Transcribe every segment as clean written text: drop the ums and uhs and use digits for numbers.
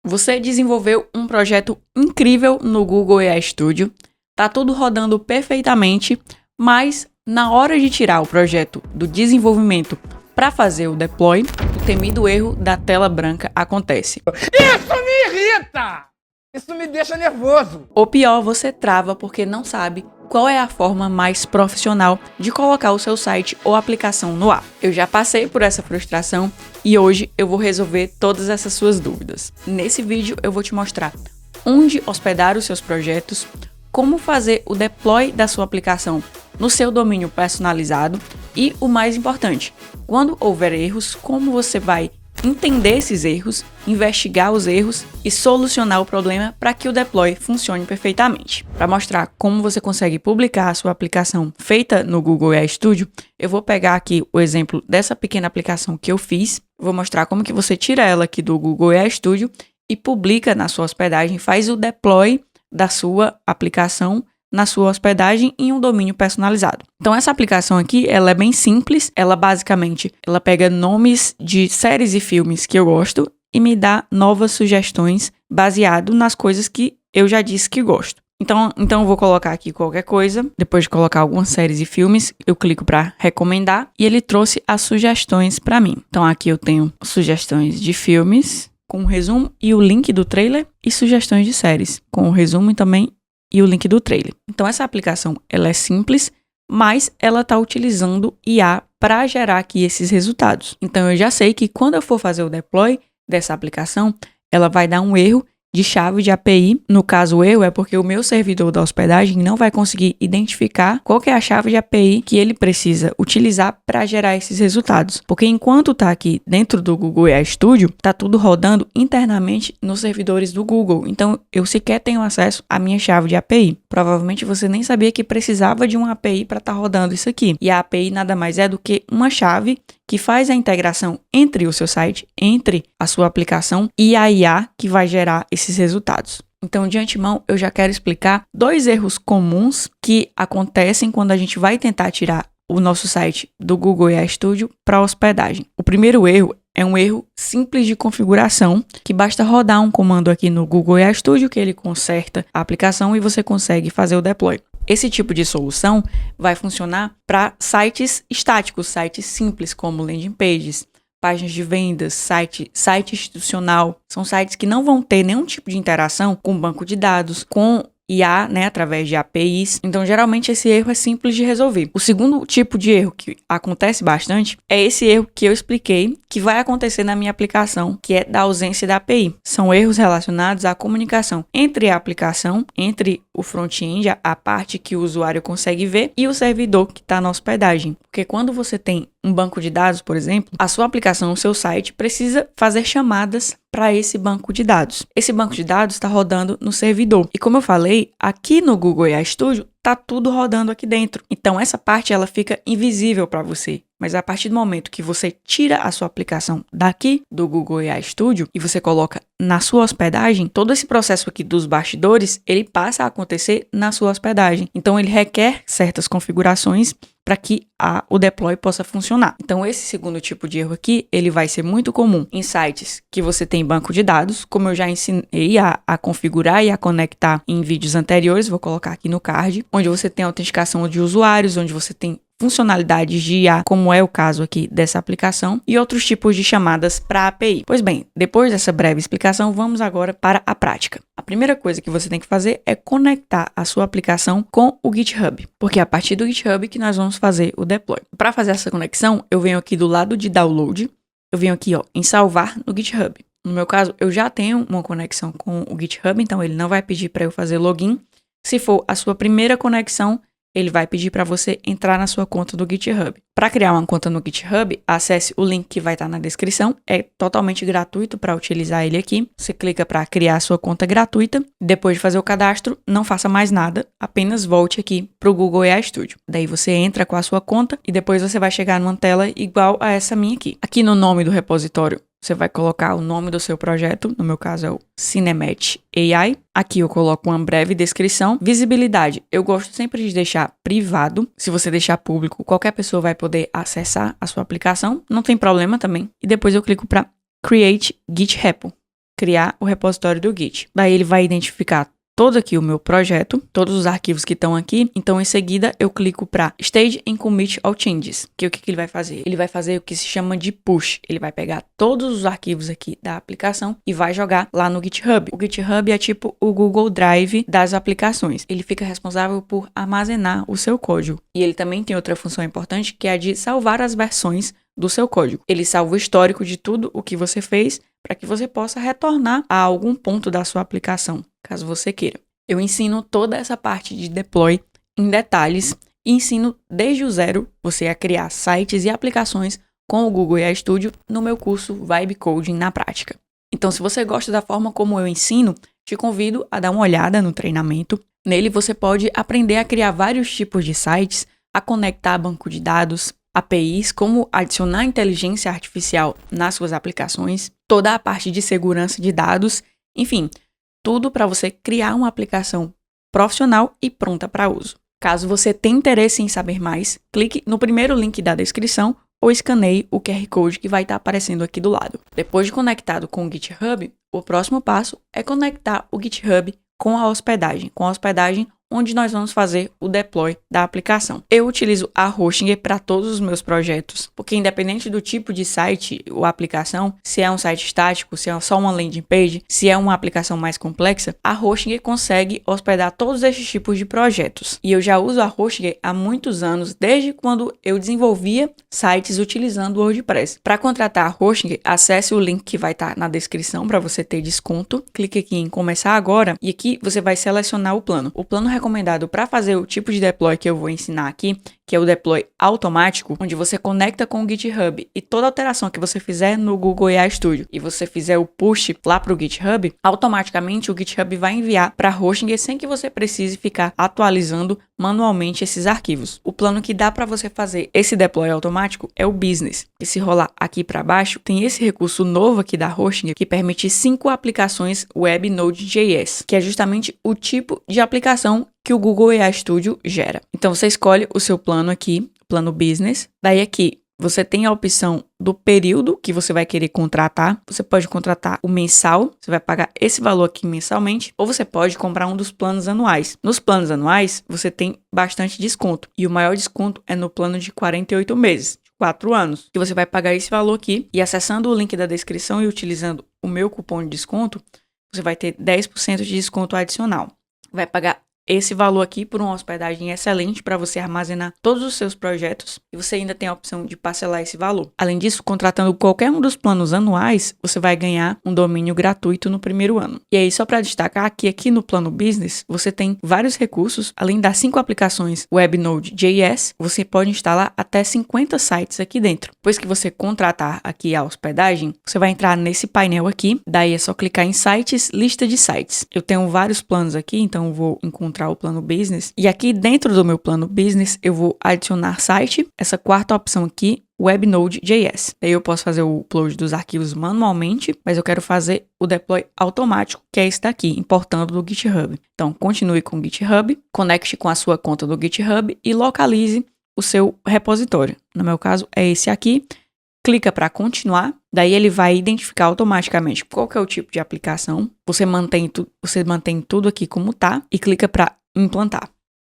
Você desenvolveu um projeto incrível no Google AI Studio, tá tudo rodando perfeitamente, mas na hora de tirar o projeto do desenvolvimento para fazer o deploy, o temido erro da tela branca acontece. Isso me irrita! Isso me deixa nervoso. Ou pior, você trava porque não sabe qual é a forma mais profissional de colocar o seu site ou aplicação no ar. Eu já passei por essa frustração e hoje eu vou resolver todas essas suas dúvidas. Nesse vídeo eu vou te mostrar onde hospedar os seus projetos, como fazer o deploy da sua aplicação no seu domínio personalizado e, o mais importante, quando houver erros, como você vai entender esses erros, investigar os erros e solucionar o problema para que o deploy funcione perfeitamente. Para mostrar como você consegue publicar a sua aplicação feita no Google AI Studio, eu vou pegar aqui o exemplo dessa pequena aplicação que eu fiz. Vou mostrar como que você tira ela aqui do Google AI Studio e publica na sua hospedagem, faz o deploy da sua aplicação na sua hospedagem em um domínio personalizado. Então essa aplicação aqui, ela é bem simples, ela pega nomes de séries e filmes que eu gosto e me dá novas sugestões baseado nas coisas que eu já disse que gosto. Então eu vou colocar aqui qualquer coisa, depois de colocar algumas séries e filmes, eu clico para recomendar e ele trouxe as sugestões para mim. Então aqui eu tenho sugestões de filmes com o resumo e o link do trailer e sugestões de séries com o resumo e o link do trailer. Então essa aplicação ela é simples, mas ela está utilizando IA para gerar aqui esses resultados. Então eu já sei que quando eu for fazer o deploy dessa aplicação, ela vai dar um erro de chave de API. No caso, o erro é porque o meu servidor da hospedagem não vai conseguir identificar qual que é a chave de API que ele precisa utilizar para gerar esses resultados. Porque enquanto está aqui dentro do Google AI Studio, está tudo rodando internamente nos servidores do Google. Então, eu sequer tenho acesso à minha chave de API. Provavelmente você nem sabia que precisava de uma API para estar rodando isso aqui. E a API nada mais é do que uma chave que faz a integração entre o seu site, entre a sua aplicação e a IA que vai gerar esses resultados. Então, de antemão, eu já quero explicar 2 erros comuns que acontecem quando a gente vai tentar tirar o nosso site do Google AI Studio para hospedagem. O primeiro erro é um erro simples de configuração, que basta rodar um comando aqui no Google AI Studio que ele conserta a aplicação e você consegue fazer o deploy. Esse tipo de solução vai funcionar para sites estáticos, sites simples como landing pages, páginas de vendas, site institucional. São sites que não vão ter nenhum tipo de interação com banco de dados, com IA, através de APIs. Então, geralmente, esse erro é simples de resolver. O segundo tipo de erro que acontece bastante é esse erro que eu expliquei, que vai acontecer na minha aplicação, que é da ausência da API. São erros relacionados à comunicação entre a aplicação, entre o front-end, a parte que o usuário consegue ver, e o servidor que está na hospedagem. Porque quando você tem um banco de dados, por exemplo, a sua aplicação, o seu site, precisa fazer chamadas para esse banco de dados. Esse banco de dados está rodando no servidor. E como eu falei, aqui no Google AI Studio, está tudo rodando aqui dentro. Então, essa parte ela fica invisível para você. Mas a partir do momento que você tira a sua aplicação daqui do Google AI Studio e você coloca na sua hospedagem, todo esse processo aqui dos bastidores, ele passa a acontecer na sua hospedagem. Então, ele requer certas configurações para que o deploy possa funcionar. Então, esse segundo tipo de erro aqui, ele vai ser muito comum em sites que você tem banco de dados, como eu já ensinei a configurar e a conectar em vídeos anteriores, vou colocar aqui no card, onde você tem autenticação de usuários, onde você tem funcionalidades de IA, como é o caso aqui dessa aplicação, e outros tipos de chamadas para API. Pois bem, depois dessa breve explicação, vamos agora para a prática. A primeira coisa que você tem que fazer é conectar a sua aplicação com o GitHub, porque é a partir do GitHub que nós vamos fazer o deploy. Para fazer essa conexão, eu venho aqui do lado de download, eu venho aqui em salvar no GitHub. No meu caso, eu já tenho uma conexão com o GitHub, então ele não vai pedir para eu fazer login. Se for a sua primeira conexão, ele vai pedir para você entrar na sua conta do GitHub. Para criar uma conta no GitHub, acesse o link que vai estar na descrição. É totalmente gratuito para utilizar ele aqui. Você clica para criar a sua conta gratuita. Depois de fazer o cadastro, não faça mais nada. Apenas volte aqui para o Google AI Studio. Daí você entra com a sua conta e depois você vai chegar numa tela igual a essa minha aqui. Aqui no nome do repositório, você vai colocar o nome do seu projeto, no meu caso é o Cinemat AI. Aqui eu coloco uma breve descrição. Visibilidade, eu gosto sempre de deixar privado. Se você deixar público, qualquer pessoa vai poder acessar a sua aplicação, não tem problema também. E depois eu clico para Create Git Repo. criar o repositório do Git. Daí ele vai identificar todo aqui o meu projeto, todos os arquivos que estão aqui. Então, em seguida, eu clico para Stage and Commit All Changes. Que o que ele vai fazer? Ele vai fazer o que se chama de push. Ele vai pegar todos os arquivos aqui da aplicação e vai jogar lá no GitHub. O GitHub é tipo o Google Drive das aplicações. Ele fica responsável por armazenar o seu código. E ele também tem outra função importante, que é a de salvar as versões do seu código. Ele salva o histórico de tudo o que você fez para que você possa retornar a algum ponto da sua aplicação, caso você queira. Eu ensino toda essa parte de deploy em detalhes e ensino desde o zero você a criar sites e aplicações com o Google AI Studio no meu curso Vibe Coding na prática. Então, se você gosta da forma como eu ensino, te convido a dar uma olhada no treinamento. Nele você pode aprender a criar vários tipos de sites, a conectar banco de dados, APIs, como adicionar inteligência artificial nas suas aplicações, toda a parte de segurança de dados, enfim, tudo para você criar uma aplicação profissional e pronta para uso. Caso você tenha interesse em saber mais, clique no primeiro link da descrição ou escaneie o QR Code que vai estar aparecendo aqui do lado. Depois de conectado com o GitHub, o próximo passo é conectar o GitHub com a hospedagem onde nós vamos fazer o deploy da aplicação. Eu utilizo a Hostinger para todos os meus projetos, porque independente do tipo de site ou aplicação, se é um site estático, se é só uma landing page, se é uma aplicação mais complexa, a Hostinger consegue hospedar todos esses tipos de projetos. E eu já uso a Hostinger há muitos anos, desde quando eu desenvolvia sites utilizando o WordPress. Para contratar a Hostinger, acesse o link que vai estar na descrição para você ter desconto. Clique aqui em começar agora e aqui você vai selecionar o plano. O plano recomendado para fazer o tipo de deploy que eu vou ensinar aqui, que é o deploy automático, onde você conecta com o GitHub e toda alteração que você fizer no Google AI Studio e você fizer o push lá para o GitHub, automaticamente o GitHub vai enviar para a Hostinger sem que você precise ficar atualizando manualmente esses arquivos. O plano que dá para você fazer esse deploy automático é o Business. E se rolar aqui para baixo, tem esse recurso novo aqui da Hostinger que permite 5 aplicações Web Node.js, que é justamente o tipo de aplicação que o Google AI Studio gera. Então você escolhe o seu plano aqui, plano Business. Daí aqui você tem a opção do período que você vai querer contratar. Você pode contratar o mensal, você vai pagar esse valor aqui mensalmente, ou você pode comprar um dos planos anuais. Nos planos anuais, você tem bastante desconto, e o maior desconto é no plano de 48 meses, 4 anos, que você vai pagar esse valor aqui, e acessando o link da descrição e utilizando o meu cupom de desconto, você vai ter 10% de desconto adicional. Vai pagar esse valor aqui por uma hospedagem excelente para você armazenar todos os seus projetos e você ainda tem a opção de parcelar esse valor. Além disso, contratando qualquer um dos planos anuais, você vai ganhar um domínio gratuito no primeiro ano. E aí, só para destacar que aqui no plano Business, você tem vários recursos. Além das 5 aplicações Web Node.js, você pode instalar até 50 sites aqui dentro. Depois que você contratar aqui a hospedagem, você vai entrar nesse painel aqui, daí é só clicar em sites, lista de sites. Eu tenho vários planos aqui, então eu vou encontrar o plano Business. E aqui dentro do meu plano Business, eu vou adicionar site, essa quarta opção aqui, Web Node.js. Daí eu posso fazer o upload dos arquivos manualmente, mas eu quero fazer o deploy automático, que é esse daqui, importando do GitHub. Então, continue com o GitHub, conecte com a sua conta do GitHub e localize o seu repositório. No meu caso, é esse aqui. Clica para continuar, daí ele vai identificar automaticamente qual que é o tipo de aplicação. Você mantém tudo aqui como tá e clica para implantar.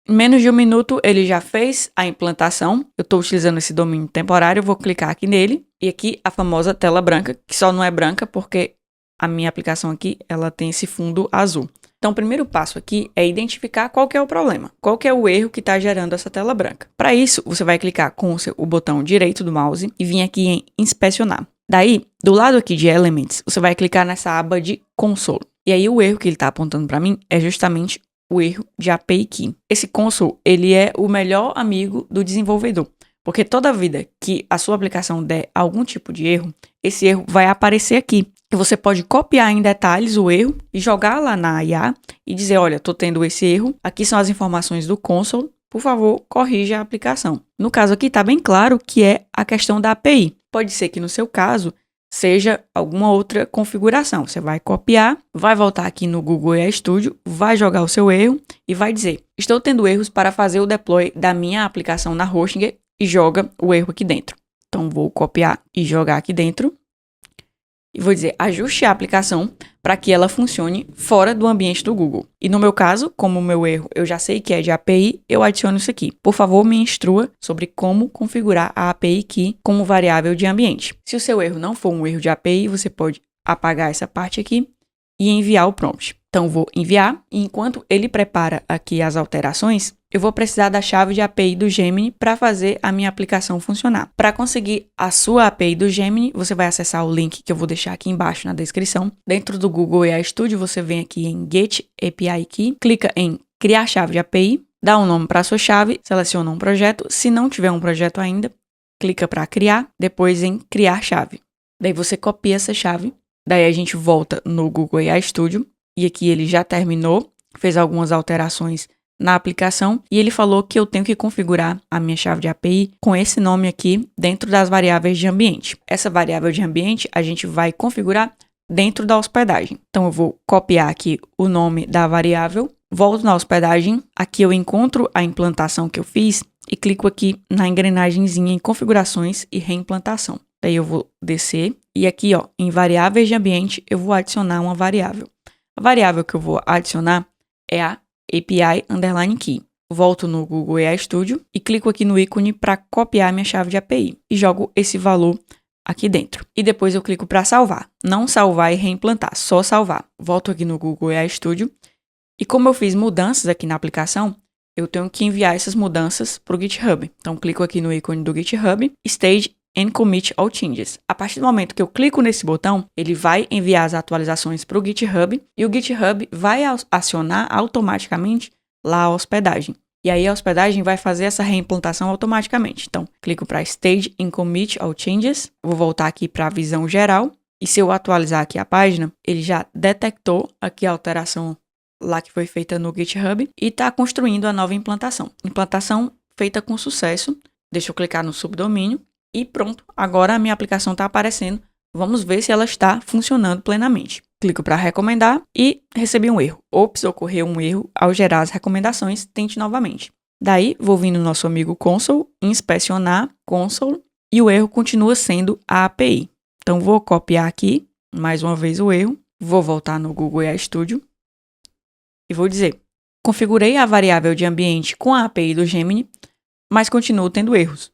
Em menos de 1 minuto ele já fez a implantação. Eu estou utilizando esse domínio temporário, eu vou clicar aqui nele e aqui a famosa tela branca, que só não é branca porque a minha aplicação aqui ela tem esse fundo azul. Então, o primeiro passo aqui é identificar qual que é o problema, qual que é o erro que está gerando essa tela branca. Para isso, você vai clicar com o botão direito do mouse e vir aqui em inspecionar. Daí, do lado aqui de Elements, você vai clicar nessa aba de Console. E aí, o erro que ele está apontando para mim é justamente o erro de API Key. Esse console, ele é o melhor amigo do desenvolvedor. Porque toda vida que a sua aplicação der algum tipo de erro, esse erro vai aparecer aqui. E você pode copiar em detalhes o erro e jogar lá na IA e dizer, olha, estou tendo esse erro, aqui são as informações do console, por favor, corrija a aplicação. No caso aqui está bem claro que é a questão da API. Pode ser que no seu caso seja alguma outra configuração. Você vai copiar, vai voltar aqui no Google AI Studio, vai jogar o seu erro e vai dizer, estou tendo erros para fazer o deploy da minha aplicação na Hostinger e joga o erro aqui dentro. Então vou copiar e jogar aqui dentro. e vou dizer ajuste a aplicação para que ela funcione fora do ambiente do Google. E no meu caso, como o meu erro eu já sei que é de API, eu adiciono isso aqui. Por favor, me instrua sobre como configurar a API Key como variável de ambiente. Se o seu erro não for um erro de API, você pode apagar essa parte aqui e enviar o prompt. Então, vou enviar e enquanto ele prepara aqui as alterações, eu vou precisar da chave de API do Gemini para fazer a minha aplicação funcionar. Para conseguir a sua API do Gemini, você vai acessar o link que eu vou deixar aqui embaixo na descrição. Dentro do Google AI Studio, você vem aqui em Get API Key, clica em Criar chave de API, dá um nome para a sua chave, seleciona um projeto. Se não tiver um projeto ainda, clica para criar, depois em Criar chave. Daí você copia essa chave, daí a gente volta no Google AI Studio. E aqui ele já terminou, fez algumas alterações na aplicação e ele falou que eu tenho que configurar a minha chave de API com esse nome aqui dentro das variáveis de ambiente. Essa variável de ambiente a gente vai configurar dentro da hospedagem. Então eu vou copiar aqui o nome da variável, volto na hospedagem, aqui eu encontro a implantação que eu fiz e clico aqui na engrenagemzinha em configurações e reimplantação. Daí eu vou descer e aqui ó, em variáveis de ambiente eu vou adicionar uma variável. A variável que eu vou adicionar é a API_Key. Volto no Google AI Studio e clico aqui no ícone para copiar minha chave de API e jogo esse valor aqui dentro. E depois eu clico para salvar. Não salvar e reimplantar, só salvar. Volto aqui no Google AI Studio e como eu fiz mudanças aqui na aplicação, eu tenho que enviar essas mudanças para o GitHub. Então clico aqui no ícone do GitHub, Stage and Commit All Changes. A partir do momento que eu clico nesse botão, ele vai enviar as atualizações para o GitHub e o GitHub vai acionar automaticamente lá a hospedagem. E aí a hospedagem vai fazer essa reimplantação automaticamente. Então, clico para Stage and Commit All Changes. Vou voltar aqui para a visão geral. E se eu atualizar aqui a página, ele já detectou aqui a alteração lá que foi feita no GitHub e está construindo a nova implantação. Implantação feita com sucesso. Deixa eu clicar no subdomínio. E pronto, agora a minha aplicação está aparecendo. Vamos ver se ela está funcionando plenamente. Clico para recomendar e recebi um erro. Ops, ocorreu um erro ao gerar as recomendações, tente novamente. Daí, vou vir no nosso amigo Console, inspecionar Console e o erro continua sendo a API. Então, vou copiar aqui, mais uma vez o erro. Vou voltar no Google AI Studio e vou dizer, configurei a variável de ambiente com a API do Gemini, mas continuo tendo erros.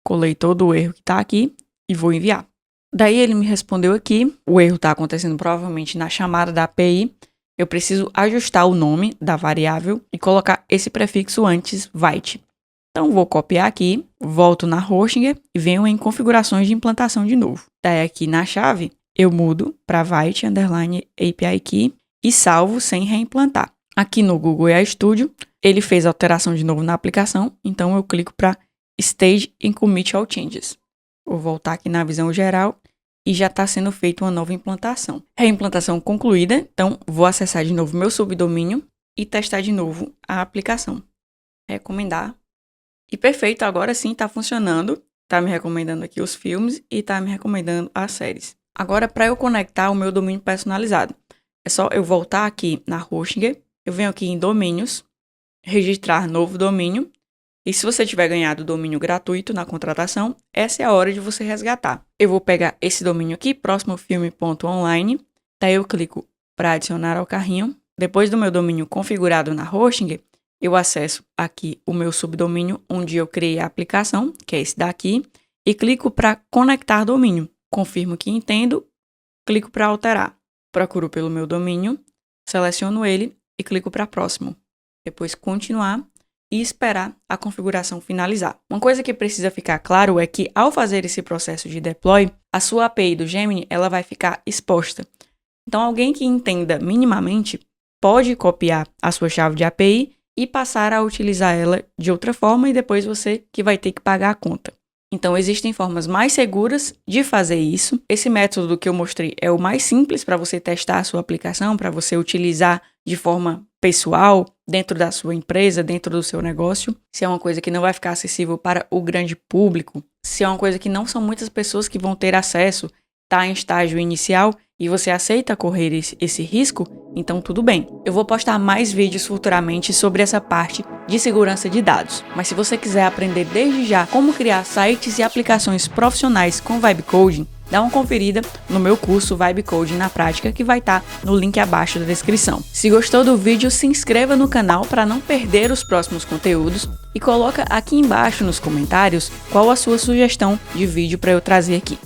Colei todo o erro que está aqui e vou enviar. Daí ele me respondeu aqui, o erro está acontecendo provavelmente na chamada da API, eu preciso ajustar o nome da variável e colocar esse prefixo antes, Vite. Então vou copiar aqui, volto na Hostinger e venho em configurações de implantação de novo. Daí aqui na chave, eu mudo para Vite_API Key e salvo sem reimplantar. Aqui no Google AI Studio, ele fez alteração de novo na aplicação, então eu clico para Stage and Commit All Changes. Vou voltar aqui na visão geral e já está sendo feita uma nova implantação. Reimplantação concluída, então vou acessar de novo meu subdomínio e testar de novo a aplicação. Recomendar. E perfeito, agora sim está funcionando. Está me recomendando aqui os filmes e está me recomendando as séries. Agora, para eu conectar o meu domínio personalizado, é só eu voltar aqui na Hostinger, eu venho aqui em domínios, registrar novo domínio. E se você tiver ganhado o domínio gratuito na contratação, essa é a hora de você resgatar. Eu vou pegar esse domínio aqui, próximofilme.online. Daí eu clico para adicionar ao carrinho. Depois do meu domínio configurado na Hostinger, eu acesso aqui o meu subdomínio onde eu criei a aplicação, que é esse daqui, e clico para conectar domínio. Confirmo que entendo, clico para alterar. Procuro pelo meu domínio, seleciono ele e clico para próximo. Depois continuar e esperar a configuração finalizar. Uma coisa que precisa ficar claro é que ao fazer esse processo de deploy, a sua API do Gemini ela vai ficar exposta. Então alguém que entenda minimamente pode copiar a sua chave de API e passar a utilizar ela de outra forma e depois você que vai ter que pagar a conta. Então existem formas mais seguras de fazer isso. Esse método que eu mostrei é o mais simples para você testar a sua aplicação, para você utilizar de forma pessoal, dentro da sua empresa, dentro do seu negócio. Se é uma coisa que não vai ficar acessível para o grande público, se é uma coisa que não são muitas pessoas que vão ter acesso, está em estágio inicial e você aceita correr esse risco, então tudo bem. Eu vou postar mais vídeos futuramente sobre essa parte de segurança de dados. Mas se você quiser aprender desde já como criar sites e aplicações profissionais com Vibe Coding, dá uma conferida no meu curso Vibe Coding na prática, que vai estar no link abaixo da descrição. Se gostou do vídeo, se inscreva no canal para não perder os próximos conteúdos e coloca aqui embaixo nos comentários qual a sua sugestão de vídeo para eu trazer aqui.